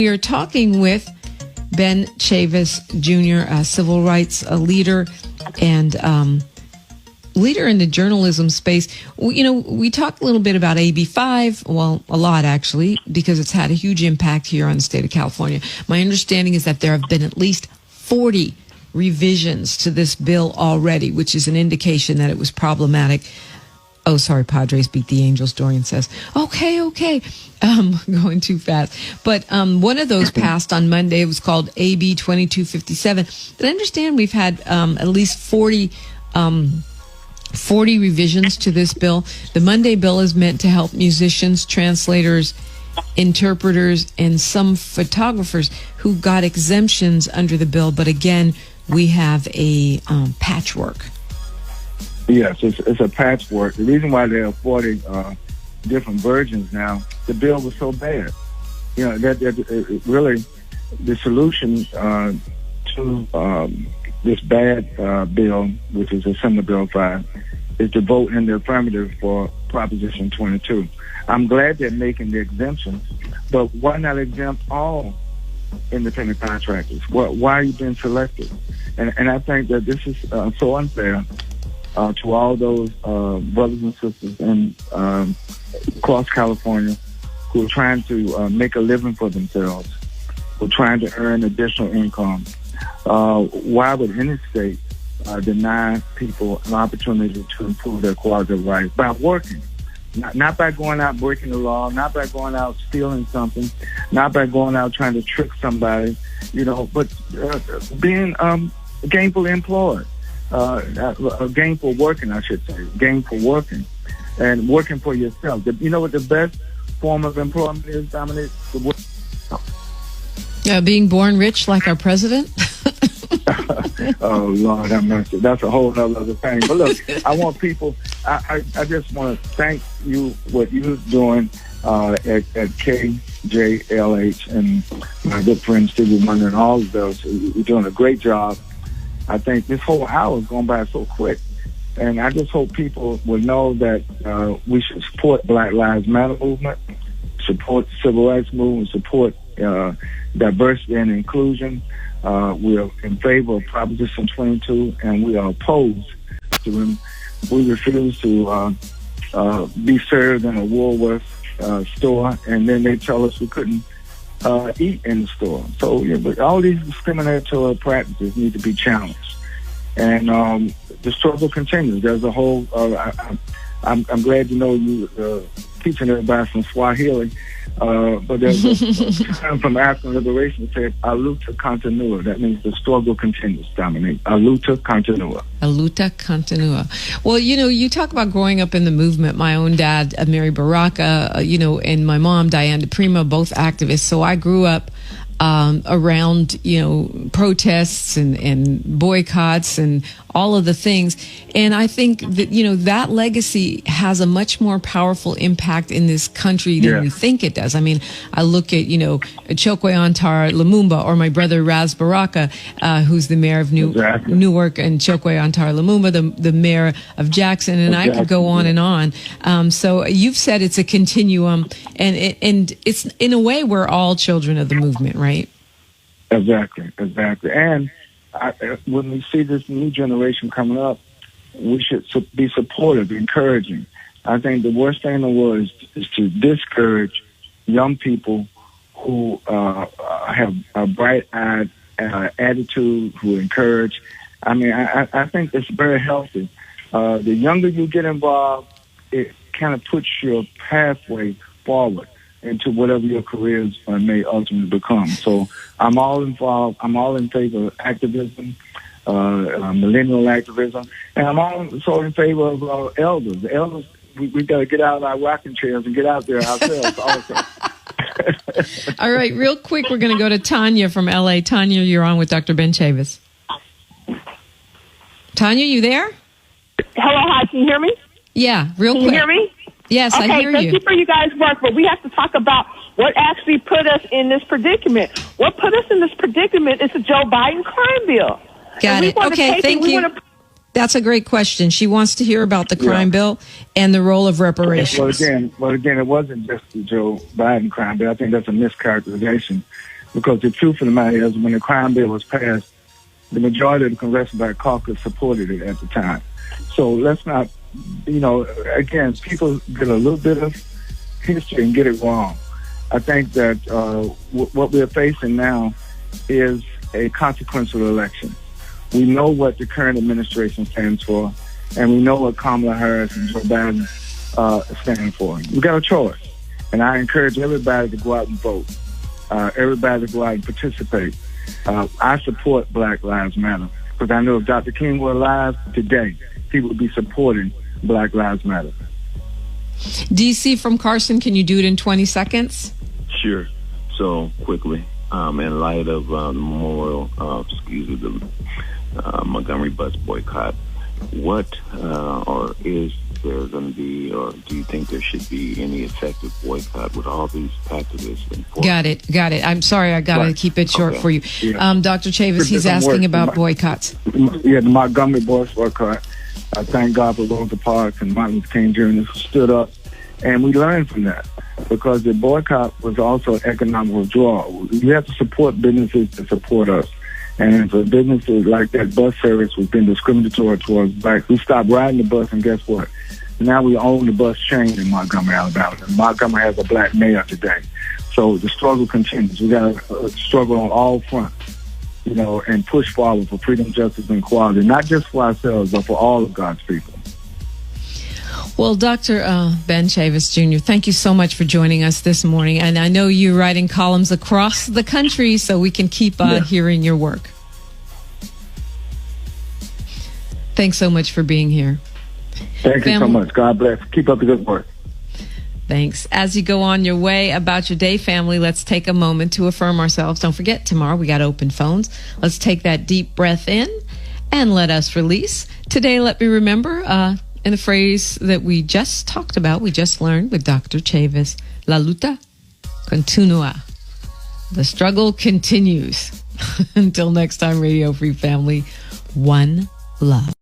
We are talking with Ben Chavis Jr., a civil rights leader and leader in the journalism space. We talked a little bit about AB 5, well, a lot actually, because it's had a huge impact here on the state of California. My understanding is that there have been at least 40 revisions to this bill already, which is an indication that it was problematic. Oh, sorry, Padres beat the Angels, Dorian says. Okay. Going too fast. But one of those passed on Monday. It was called AB 2257. But I understand we've had at least 40 revisions to this bill. The Monday bill is meant to help musicians, translators, interpreters, and some photographers who got exemptions under the bill. But again, we have a patchwork. Yes, it's a patchwork. The reason why there are 40 different versions now, the bill was so bad. That really the solution to this bad bill, which is Assembly Bill 5, is to vote in the affirmative for Proposition 22. I'm glad they're making the exemptions, but why not exempt all independent contractors? Why are you being selected? And I think that this is so unfair to all those brothers and sisters in across California who are trying to make a living for themselves, who are trying to earn additional income. Why would any state deny people an opportunity to improve their quality of life by working? Not by going out breaking the law, not by going out stealing something, not by going out trying to trick somebody, but being gainfully employed. Gainful working, I should say. Gainful working. And working for yourself. You know what the best form of employment is, Dominique? Being born rich like our president? Oh, Lord have mercy. That's a whole other thing. But look, I want people, I just want to thank you, what you're doing at KJLH and my good friend Stevie Wonder and all of those. You're doing a great job. I think this whole hour is going by so quick. And I just hope people will know that we should support Black Lives Matter movement, support the Civil Rights Movement, support diversity and inclusion. We are in favor of Proposition 22, and we are opposed to them. We refuse to be served in a Woolworth store, and then they tell us we couldn't eat in the store. So, but all these discriminatory practices need to be challenged. And the struggle continues. There's a whole, I'm glad you teaching everybody from Swahili, but there's a term from African liberation that said, "Aluta continua." That means the struggle continues, Dominique. Aluta continua. Aluta continua. Well, you talk about growing up in the movement. My own dad, Mary Baraka, and my mom, Diane DiPrima, both activists. So I grew up around, protests and boycotts and all of the things. And I think that, that legacy has a much more powerful impact in this country than we think it does. I mean, I look at, Chokwe Antar Lumumba, or my brother Raz Baraka, who's the mayor of Newark, and Chokwe Antar Lumumba, the mayor of Jackson, and I could go on and on. So you've said it's a continuum, and it's, in a way, we're all children of the movement, right? Exactly. And when we see this new generation coming up, we should be supportive, encouraging. I think the worst thing in the world is to discourage young people who have a bright-eyed attitude, who encourage. I mean, I think it's very healthy. The younger you get involved, it kind of puts your pathway forward into whatever your careers may ultimately become. So I'm all involved. I'm all in favor of activism, millennial activism, and I'm also in favor of elders. The elders, we got to get out of our rocking chairs and get out there ourselves also. All right, real quick, we're going to go to Tanya from L.A. Tanya, you're on with Dr. Ben Chavis. Tanya, you there? Hello, hi, can you hear me? Yeah, real quick. Can you hear me? Yes, okay, I hear you. Thank you for you guys' work, but we have to talk about what actually put us in this predicament. What put us in this predicament is the Joe Biden crime bill. Got it. Okay, thank you. That's a great question. She wants to hear about the crime bill and the role of reparations. Well, again, it wasn't just the Joe Biden crime bill. I think that's a mischaracterization, because the truth of the matter is, when the crime bill was passed, the majority of the Congressional Black Caucus supported it at the time. So let's not, again, people get a little bit of history and get it wrong. I think that what we're facing now is a consequential election. We know what the current administration stands for, and we know what Kamala Harris and Joe Biden stand for. We got a choice, and I encourage everybody to go out and vote. Everybody to go out and participate. I support Black Lives Matter, because I know if Dr. King were alive today, he would be supporting Black Lives Matter. DC from Carson, can you do it in 20 seconds? Sure. So quickly, in light of the memorial, the Montgomery bus boycott, what or is there going to be, or do you think there should be any effective boycott with all these activists? Got it. I'm sorry, I got to keep it short for you. Yeah. Dr. Chavis, he's asking about boycotts. Yeah, the Montgomery bus boycott. I thank God for Rosa Parks and Martin Luther King Jr. who stood up, and we learned from that, because the boycott was also economic withdrawal. You have to support businesses that support us. And for businesses like that bus service, we've been discriminatory towards blacks. We stopped riding the bus, and guess what? Now we own the bus chain in Montgomery, Alabama. And Montgomery has a black mayor today. So the struggle continues. We got to struggle on all fronts, and push forward for freedom, justice, and equality, not just for ourselves, but for all of God's people. Well, Dr. Ben Chavis Jr., thank you so much for joining us this morning. And I know you're writing columns across the country, so we can keep hearing your work. Thanks so much for being here. Thank you so much. God bless. Keep up the good work. Thanks. As you go on your way about your day, family, let's take a moment to affirm ourselves. Don't forget, tomorrow we got open phones. Let's take that deep breath in and let us release. Today, let me remember in a phrase that we just talked about, we just learned with Dr. Chavis, la luta continua. The struggle continues. Until next time, Radio Free Family, one love.